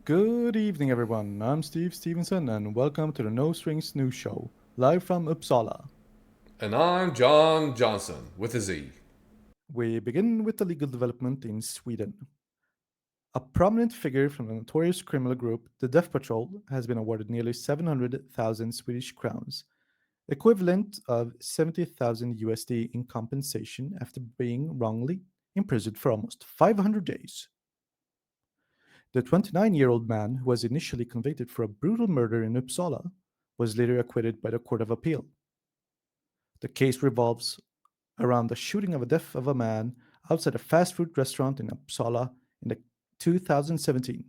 Good evening, everyone. I'm Steve Stevenson, and welcome to the No Strings News Show, live from Uppsala. And I'm John Johnson with a Z. We begin with the legal development in Sweden. A prominent figure from the notorious criminal group, the Death Patrol, has been awarded nearly 700,000 Swedish crowns, equivalent of 70,000 USD in compensation after being wrongly imprisoned for almost 500 days. The 29-year-old man, who was initially convicted for a brutal murder in Uppsala, was later acquitted by the Court of Appeal. The case revolves around the shooting of a death of a man outside a fast food restaurant in Uppsala in 2017.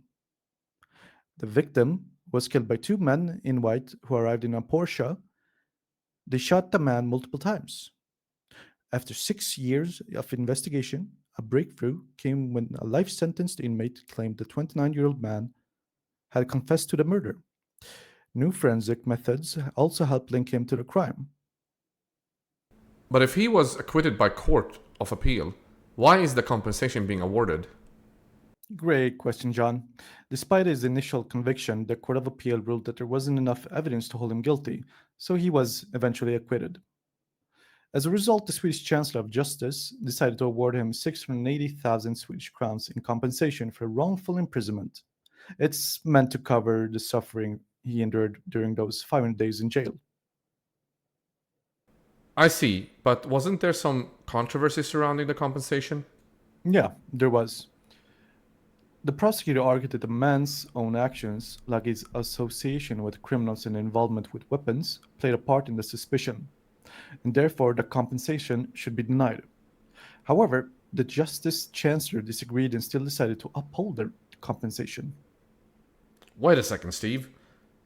The victim was killed by two men in white who arrived in a Porsche. They shot the man multiple times. After 6 years of investigation, a breakthrough came when a life sentenced inmate claimed the 29-year-old man had confessed to the murder. New forensic methods also helped link him to the crime. But if he was acquitted by Court of Appeal, why is the compensation being awarded? Great question, John. Despite his initial conviction, the Court of Appeal ruled that there wasn't enough evidence to hold him guilty, so he was eventually acquitted. As a result, the Swedish Chancellor of Justice decided to award him 680,000 Swedish crowns in compensation for wrongful imprisonment. It's meant to cover the suffering he endured during those 500 days in jail. I see, but wasn't there some controversy surrounding the compensation? Yeah, there was. The prosecutor argued that the man's own actions, like his association with criminals and involvement with weapons, played a part in the suspicion, and therefore the compensation should be denied. However, the Justice Chancellor disagreed and still decided to uphold the compensation. Wait a second, Steve.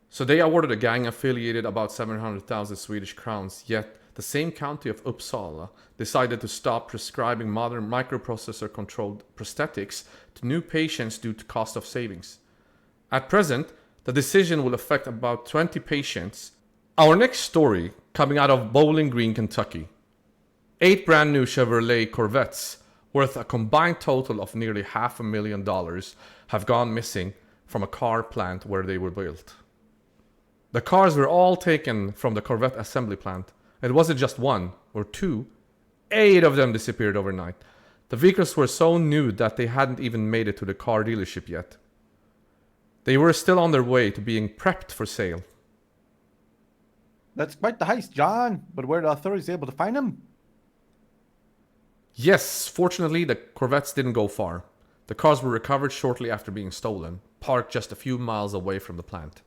So they awarded a gang affiliated about 700,000 Swedish crowns, yet the same county of Uppsala decided to stop prescribing modern microprocessor controlled prosthetics to new patients due to cost of savings. At present, the decision will affect about 20 patients. Our next story, coming out of Bowling Green, Kentucky. 8 brand new Chevrolet Corvettes, worth a combined total of nearly $500,000, have gone missing from a car plant where they were built. The cars were all taken from the Corvette assembly plant. It wasn't just one or two, 8 of them disappeared overnight. The vehicles were so new that they hadn't even made it to the car dealership yet. They were still on their way to being prepped for sale. That's quite the heist, John, but were the authorities able to find him? Yes, fortunately, the Corvettes didn't go far. The cars were recovered shortly after being stolen, parked just a few miles away from the plant.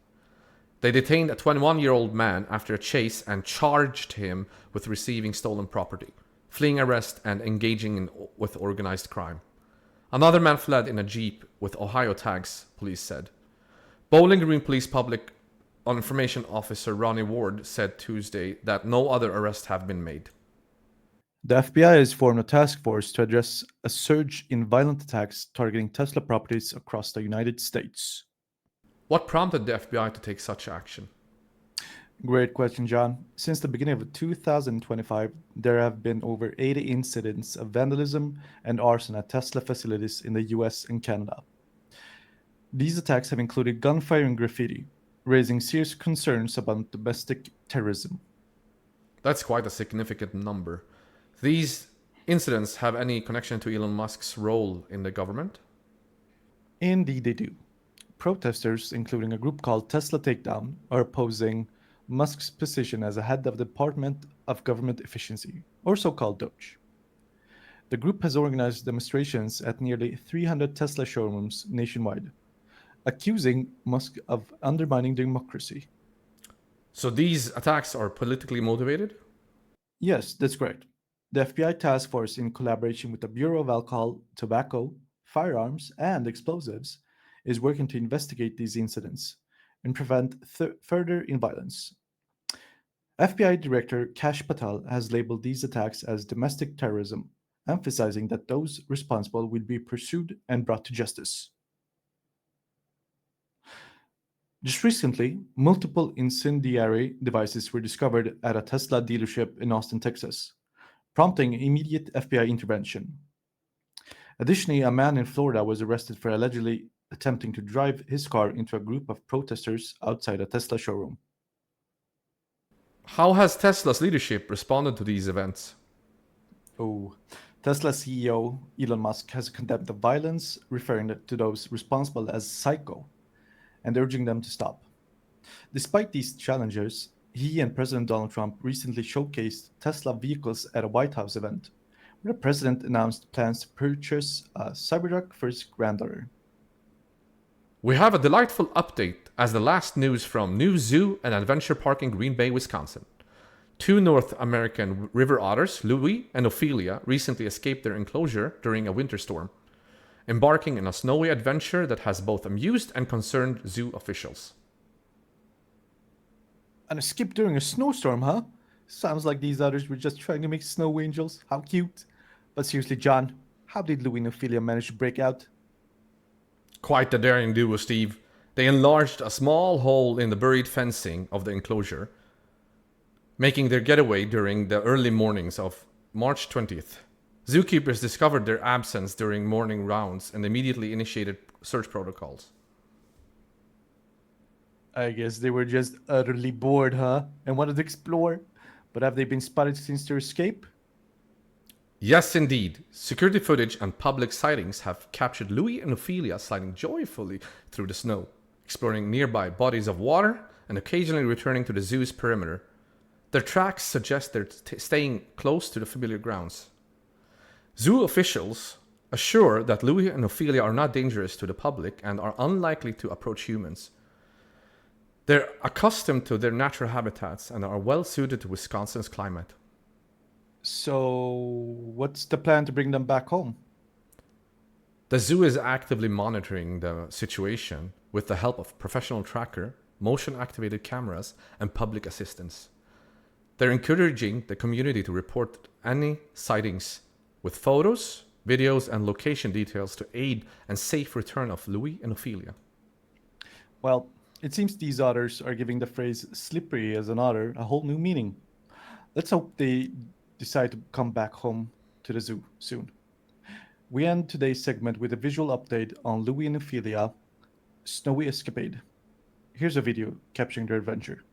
They detained a 21-year-old man after a chase and charged him with receiving stolen property, fleeing arrest, and engaging with organized crime. Another man fled in a Jeep with Ohio tags, police said. Bowling Green Police Public Information Officer Ronnie Ward said Tuesday that no other arrests have been made. The FBI has formed a task force to address a surge in violent attacks targeting Tesla properties across the United States. What prompted the FBI to take such action? Great question, John. Since the beginning of 2025, there have been over 80 incidents of vandalism and arson at Tesla facilities in the US and Canada. These attacks have included gunfire and graffiti, raising serious concerns about domestic terrorism. That's quite a significant number. These incidents have any connection to Elon Musk's role in the government? Indeed, they do. Protesters, including a group called Tesla Takedown, are opposing Musk's position as a head of the Department of Government Efficiency, or so called DOGE. The group has organized demonstrations at nearly 300 Tesla showrooms nationwide, accusing Musk of undermining democracy. So these attacks are politically motivated? Yes, that's correct. The FBI task force, in collaboration with the Bureau of Alcohol, Tobacco, Firearms, and Explosives, is working to investigate these incidents and prevent further violence. FBI Director Kash Patel has labeled these attacks as domestic terrorism, emphasizing that those responsible will be pursued and brought to justice. Just recently, multiple incendiary devices were discovered at a Tesla dealership in Austin, Texas, prompting immediate FBI intervention. Additionally, a man in Florida was arrested for allegedly attempting to drive his car into a group of protesters outside a Tesla showroom. How has Tesla's leadership responded to these events? Oh, Tesla CEO Elon Musk has condemned the violence, referring to those responsible as psycho, and urging them to stop. Despite these challenges, he and President Donald Trump recently showcased Tesla vehicles at a White House event, where the president announced plans to purchase a Cybertruck for his granddaughter. We have a delightful update as the last news from New Zoo and Adventure Park in Green Bay, Wisconsin. Two North American river otters, Louis and Ophelia, recently escaped their enclosure during a winter storm, embarking in a snowy adventure that has both amused and concerned zoo officials. And a skip during a snowstorm, huh? Sounds like these others were just trying to make snow angels. How cute. But seriously, John, how did Louis and Ophelia manage to break out? Quite the daring duo, Steve. They enlarged a small hole in the buried fencing of the enclosure, making their getaway during the early mornings of March 20th. Zookeepers discovered their absence during morning rounds and immediately initiated search protocols. I guess they were just utterly bored, huh? And wanted to explore. But have they been spotted since their escape? Yes, indeed. Security footage and public sightings have captured Louis and Ophelia sliding joyfully through the snow, exploring nearby bodies of water and occasionally returning to the zoo's perimeter. Their tracks suggest they're staying close to the familiar grounds. Zoo officials assure that Louis and Ophelia are not dangerous to the public and are unlikely to approach humans. They're accustomed to their natural habitats and are well suited to Wisconsin's climate. So, what's the plan to bring them back home? The zoo is actively monitoring the situation with the help of professional tracker, motion activated cameras, and public assistance. They're encouraging the community to report any sightings with photos, videos, and location details to aid and safe return of Louis and Ophelia. Well, it seems these otters are giving the phrase slippery as an otter a whole new meaning. Let's hope they decide to come back home to the zoo soon. We end today's segment with a visual update on Louis and Ophelia Snowy Escapade. Here's a video capturing their adventure.